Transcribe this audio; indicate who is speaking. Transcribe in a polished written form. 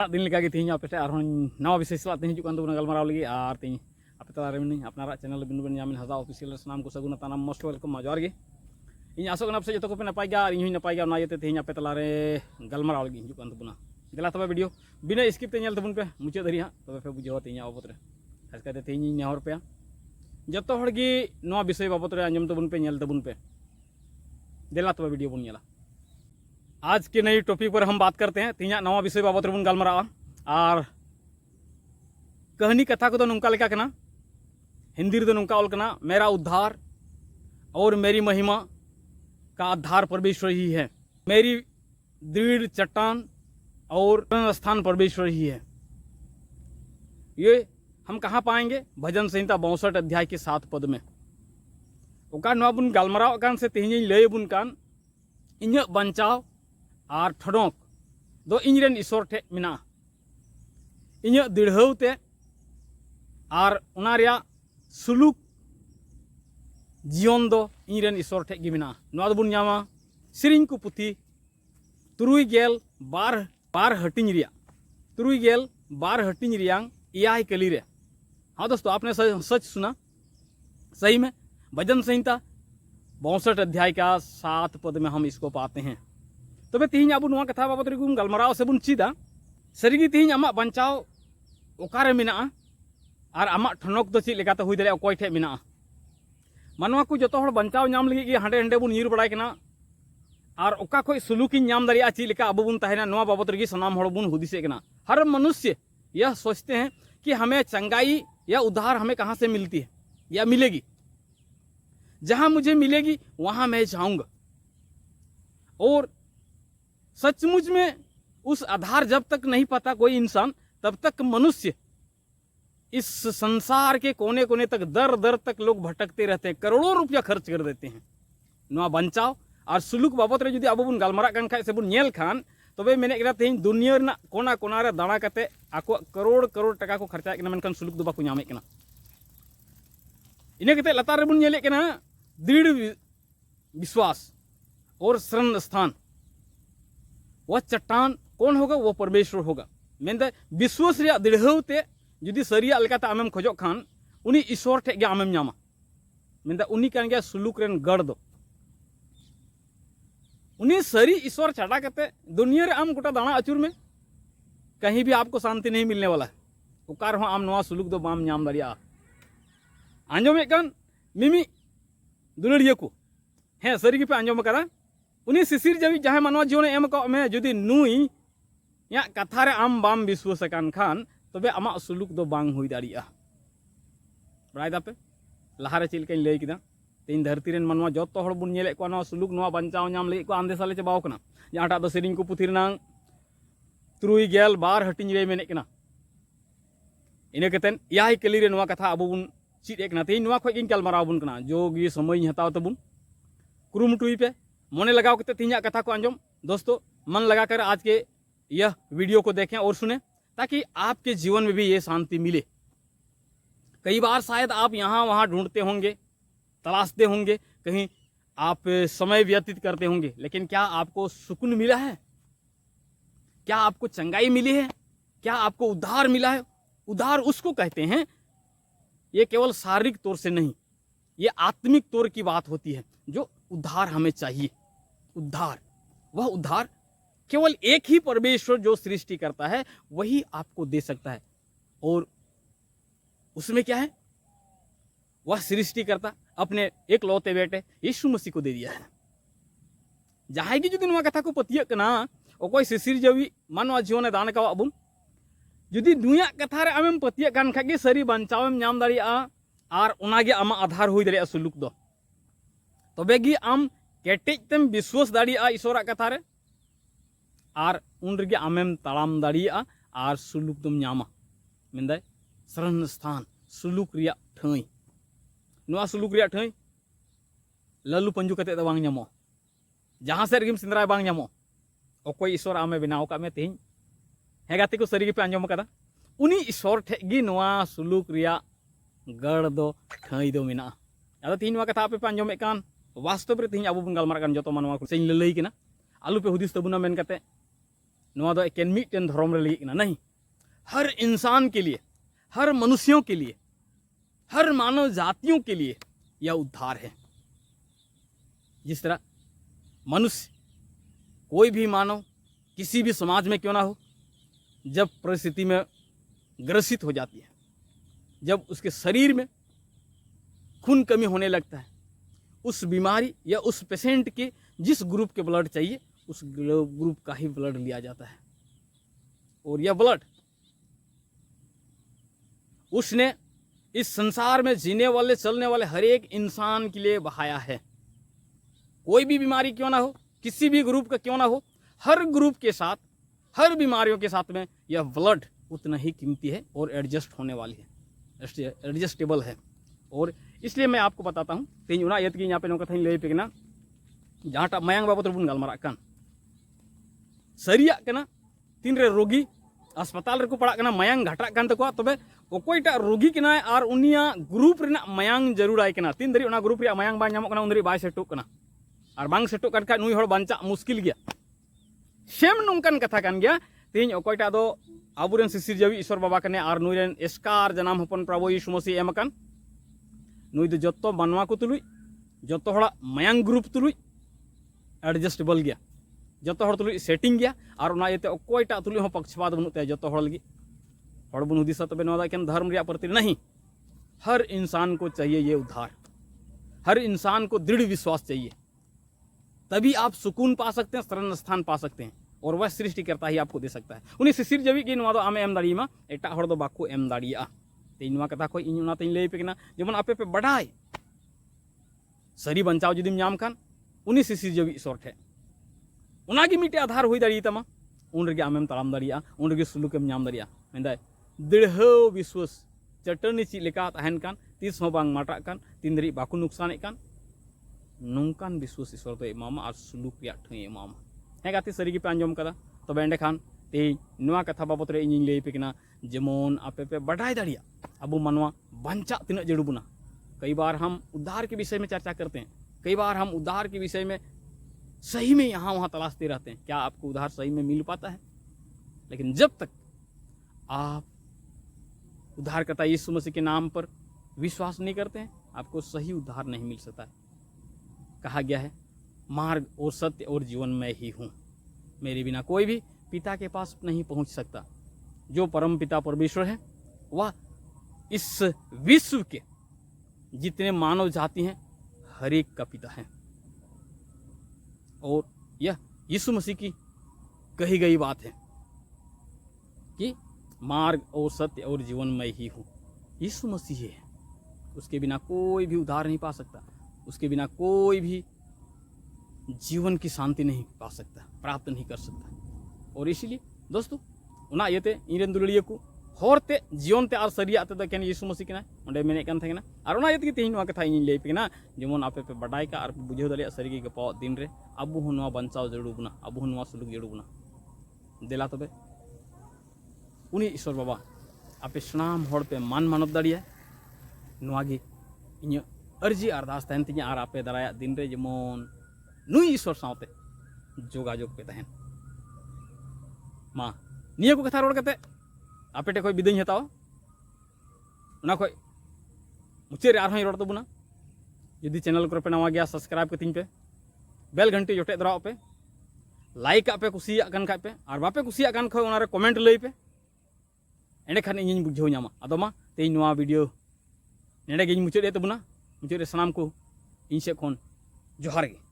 Speaker 1: दिन लेका तीन आपे नवा विषय सला तीन हजूक गलमाराव लगी और तीन आपे तलारे मिनी अपनारा चैनल बिन बिन नाम हजा ऑफिशियल नाम को सगुना ताना मोस्ट वेलकम जोर गे इन आसोग पे जो पे नपाय गया इन नपाय गया तीन आपे तलारे गलमाराव लगी हजूक दिला तब वीडियो बिना स्किप ते तबन पे मुचाद धारी हाँ तब पे बुझे तीन बाबत खासकर तीन नेहर पे जो विषय बाबत आंजम तबन पे तबन पे दिला तब वीडियो बन आज के नई टॉपिक पर हम बात करते हैं तीन नवा विषय बाबत बन गलमारा और कहानी कथा को नौका लेका कना हिंदी रे नौका ऑल कना मेरा उद्धार और मेरी महिमा का आधार परमेश्वर ही है, मेरी दृढ़ चट्टान और स्थान परमेश्वर ही है। ये हम कहाँ पाएंगे? भजन संहिता 62 अध्याय के 7 पद में ओका नवा बुन गलमाराव कान से तेहनी लय बुन कान इन्या बंचाव और ठडोक दो इनरेन ईश्वर ठे मिना इन्या दृढ़ते और उनारिया सुलूक जीवन दो इनरेन ईश्वर ठे गे मिना नवा बुन नामा सिरिंग को पुथी तुरुई गेल बार हटिंग रिया तुरुई गेल बार हटिंग रियांग इयाय कली रे। हाँ दोस्तों, आपने सच सुना, सही में भजन संहिता 62 अध्याय का 7 पद में हम इसको पाते हैं। तबे तीन अब नवा कथा बाबत रे गलमाराव से बुन चीदा सरीगी तीन आमा बंचाव ओकारे मिना और आमा ठनक दो चीज लेकाते हुई दाड़े अकोय ठे मिना मानवा को जतो हर बंचाव नाम लगी कि हांडे हांडे बुन ᱧᱤᱨ बड़ाय कना और ओका खोय सुलूकी नाम दाड़िया चीज लेका अब बुन तहना नवा बाबत रे सनाम हर बुन हुदिसे कना। हर मनुष्य यह सोचते हैं कि हमें चंगाई या उद्धार हमें कहाँ से मिलती है या मिलेगी, जहां मुझे मिलेगी वहां मैं जाऊंगा। और सचमुच में उस आधार जब तक नहीं पता कोई इंसान तब तक मनुष्य इस संसार के कोने कोने तक दर दर तक लोग भटकते रहते हैं, करोड़ों रुपया खर्च कर देते हैं। नवा बंचाव और सुलूक बाबत रे जुदी अब बुन गलमारा कान खाय से बुन नेल खान तबे मेने करा तेहन दुनिया रे कोना कोना रे दाणा कते आको करोड़ करोड़ टका को खर्चा कना मेनखान सुलूक दो बाको नामे कना। इने कते लतार रे बुन नेले कना दृढ़ विश्वास और शरण स्थान। वह चट्टान कौन होगा? वो परमेश्वर होगा। मेनदे विश्वास रे दृढ़ते जुदी सरिया लेकाते आमेम खोजो खान उनी ईश्वर ठे गे आमेम नामा। मेनदे उनी कान गया सुलूक रेन गढ़ दो उनी सरी ईश्वर छाड़ा करते दुनिया रे आम गोटा दाना अचूर में कहीं भी आपको शांति नहीं मिलने वाला है। उकार हो आम नवा सुलूक दो बाम नाम दाड़िया आंजोमे कान मिमी दुलड़िया को हैं सरी पे आंजोम करा उनी शिशिर जबी जहां मानवा जीवन एम को में जुदी नुई या कथा रे आम बाम विश्वास कान खान तबे आमा सुलूक दो बांग हुई दाड़िया। बराय दापे लहारे चिलका लय किदा तीन धरती रेन मानवा जो हड़ बुन नेले को नवा सुलूक नवा बंचाव नाम लगे को आंदे साले चबाव कना जहाटा दो सेरिंग को पुथी रनांग तुरुई गेल बार हटिंग रे मेने कना। इने कतेन याय कली रे नवा कथा अब बुन चीज एकना तीन नवा खोय गिन गलमाराव बुन कना जो गी समय हताव तबुन कुरुमुटुई पे मने लगाव कते तीन कथा को आंजम। दोस्तों, मन लगाकर आज के यह वीडियो को देखें और सुने ताकि आपके जीवन में भी ये शांति मिले। कई बार शायद आप यहाँ वहाँ ढूंढते होंगे, तलाशते होंगे, कहीं आप समय व्यतीत करते होंगे, लेकिन क्या आपको सुकून मिला है? क्या आपको चंगाई मिली है? क्या आपको उद्धार मिला है? उद्धार उसको कहते हैं, ये केवल शारीरिक तौर से नहीं, ये आत्मिक तौर की बात होती है। जो उद्धार हमें चाहिए, उद्धार, वह उद्धार केवल एक ही परमेश्वर जो सृष्टि करता है वही आपको दे सकता है। और उसमें क्या है? वह सृष्टि करता अपने एक लौते बेटे यीशु मसीह को दे दिया है। जहां की जुदी नवा कथा को पतिया कना ओकोय शिशिर जवी मानवा जीवन दान का अबुन जुदी दुनिया कथा रे आमेम पतिया कान खागे सरी बंचावम नाम दाड़िया और उनागे आमा आधार हुई दाड़िया सुलूक दो तबे गी आम केटेज तेम विश्वास दाड़िया ईश्वरा कथा रे और उन रेगे आमेम ताड़ाम दाड़िया और सुलूक दम नामा। मेनदाय शरण स्थान सुलूक रिया ठाई नवा सुलूक रिया ठाई लल्लू पंजू कते दो बांग नामो, जहां से रेगिम सिंद्राय बांग नामो। ओकोय ईश्वर आमे बनाव का में तेहन हे गाते को सरी पे आंजम कदा उनी ईश्वर ठे गी नवा सुलूक रिया गढ़ दो ठाई दो मिना। आदा तीन नवा कथा पे आंजम कान वास्तव रे तेहन अब बन गलमारा कान जतो मानवा को सेन ललई किना आलू पे हुदिस तबुना मेन कते नवा दो एकेन मिटन धर्म रे लगी नहीं, हर इंसान के लिए, हर मनुष्यों के लिए, हर मानव जातियों के लिए यह उद्धार है। जिस तरह मनुष्य, कोई भी मानव किसी भी समाज में क्यों ना हो, जब परिस्थिति में ग्रसित हो जाती है, जब उसके शरीर में खून कमी होने लगता है, उस बीमारी या उस पेशेंट के जिस ग्रुप के ब्लड चाहिए उस ग्रुप का ही ब्लड लिया जाता है। और यह ब्लड उसने इस संसार में जीने वाले, चलने वाले हर एक इंसान के लिए बहाया है। कोई भी बीमारी क्यों ना हो, किसी भी ग्रुप का क्यों ना हो, हर ग्रुप के साथ, हर बीमारियों के साथ में यह ब्लड उतना ही कीमती है और एडजस्ट होने वाली है, एडजस्टेबल है। और इसलिए मैं आपको बताता हूँ तेज उना यत यहाँ पे नो कथा लय पे ना जहाँ मायांग बाबत बन गलमारा कान सरिया कना तीन रे रोगी अस्पताल रे को पड़ा कना मायांग घाटा कान तको तबे ओकोयटा रोगी कना और उनिया ग्रुप रेना मायांग जरूर आय कना तीन दरी उना ग्रुप रे मायांग बा नामक कना उन दरी बाय सेटो कना और बांग सेटो कान खा नुई हड़ बांचा मुश्किल गया। सेम नोंकन कथा कान गया तेज ओकोयटा दो आबुरेन शिशिर जवी ईश्वर बाबा कने और नुई रेन एस्कार जनाम हपन प्रभु यीशु मसीह एम कान नुई दो जत्तो मानवा को तुलुई जत्तो हड़ा मायांग ग्रुप तुलुई एडजस्टेबल गया, जत्तो हड़ तुलुई सेटिंग गया और उना येते ओकोयटा तुलुई हो पक्षपात बनुते जत्तो हड़ लगी हड़ बन हुदिसा तबे नवा एकेन धर्म रिया प्रति नहीं, हर इंसान को चाहिए ये उद्धार, हर इंसान को दृढ़ विश्वास चाहिए, तभी आप सुकून पा सकते हैं, शरण स्थान पा सकते हैं और वह सृष्टिकर्ता ही आपको दे सकता है। उन्हीं शिशिर जवी की नवा दो आमे एम दाड़ीमा एटा हड़ दो बाको एम दाड़िया तेज नवा कथा खो इन उनातें लय पे जेमन आपे पे बढ़ाए सरी बंचाव जुदीम नाम खान उन्हीं शिशिर जवी ईश्वर ठे उनागी मिटे आधार हुई दाड़ी तमा उन रेगे आमेम ताड़ाम दाड़िया उन रेगे सुलुकेम नाम दाड़िया मेंदाय दृढ़ विश्वास चटनी ची लेका तहन कान तीस हो बांग माटा कान तीन दरी बाकु नुकसान कान नोंकान विश्वास ईश्वर तो एमामा और सुलुक रिया ठई एमामा हे गाती सरी पे आंजम कदा तबे एंडे खान ते नवा कथा बाबत रे इᱧ लay पे किना जेमन आपे पे बढ़ाई दाड़िया अब मानवा बंचा तीना जरूर बुना। कई बार हम उद्धार के विषय में चर्चा करते हैं, कई बार हम उद्धार के विषय में सही में यहाँ वहाँ तलाशते रहते हैं, क्या आपको उद्धार सही में मिल पाता है? लेकिन जब तक आप उद्धारकर्ता यीशु मसीह के नाम पर विश्वास नहीं करते हैं आपको सही उद्धार नहीं मिल सकता है। कहा गया है मार्ग और सत्य और जीवन मैं ही हूँ, मेरे बिना कोई भी पिता के पास नहीं पहुँच सकता। जो परम पिता परमेश्वर है वह इस विश्व के जितने मानव जाति हैं हर एक का पिता है और यह यीशु मसीह की कही गई बात है कि मार्ग और सत्य और जीवन मैं ही हूँ। यीशु मसीह है, उसके बिना कोई भी उद्धार नहीं पा सकता, उसके बिना कोई भी जीवन की शांति नहीं पा सकता, प्राप्त नहीं कर सकता। और इसीलिए दोस्तों उना येते इरेन दुलड़िया को होरते जीवन ते और सरिया ते केन यीशु मसीह केना ओंडे मेने कान थेना और उना येते तेहिन नवा कथा इन लay पे ना जेमन आपे पे बडाई का और बुझे दलिया सरी के गपा दिन रे अबु हुनवा बंचाव जरूर बुना, अबु हुनवा सुलुक जरूर बुना देला तबे उनी ईश्वर बाबा आपे सनाम होड़ पे मान मानव दाड़िया नवागी इन अर्जी अरदास तहन तिया और आपे दाराया दिन रे जेमन नुई ईश्वर सावते जोगाजोग पे तहन मा निया को कथा रोड कते आपे टे कोई बिदाई हताओ उना कोई मुचे रे आरहई रोड तबुना यदि चैनल को पे नवा गया सब्सक्राइब कतिन पे बेल घंटी जोटे दराव पे लाइक आपे कुसिया कन खाय पे और बापे कुसिया कन खो उना रे कमेंट लई पे एंडे खान इन बुझाव नामा आदो मा तेज नवा वीडियो नेडे गे मुचे दे तबुना मुचे रे सनाम को इन से खन जोहार गे।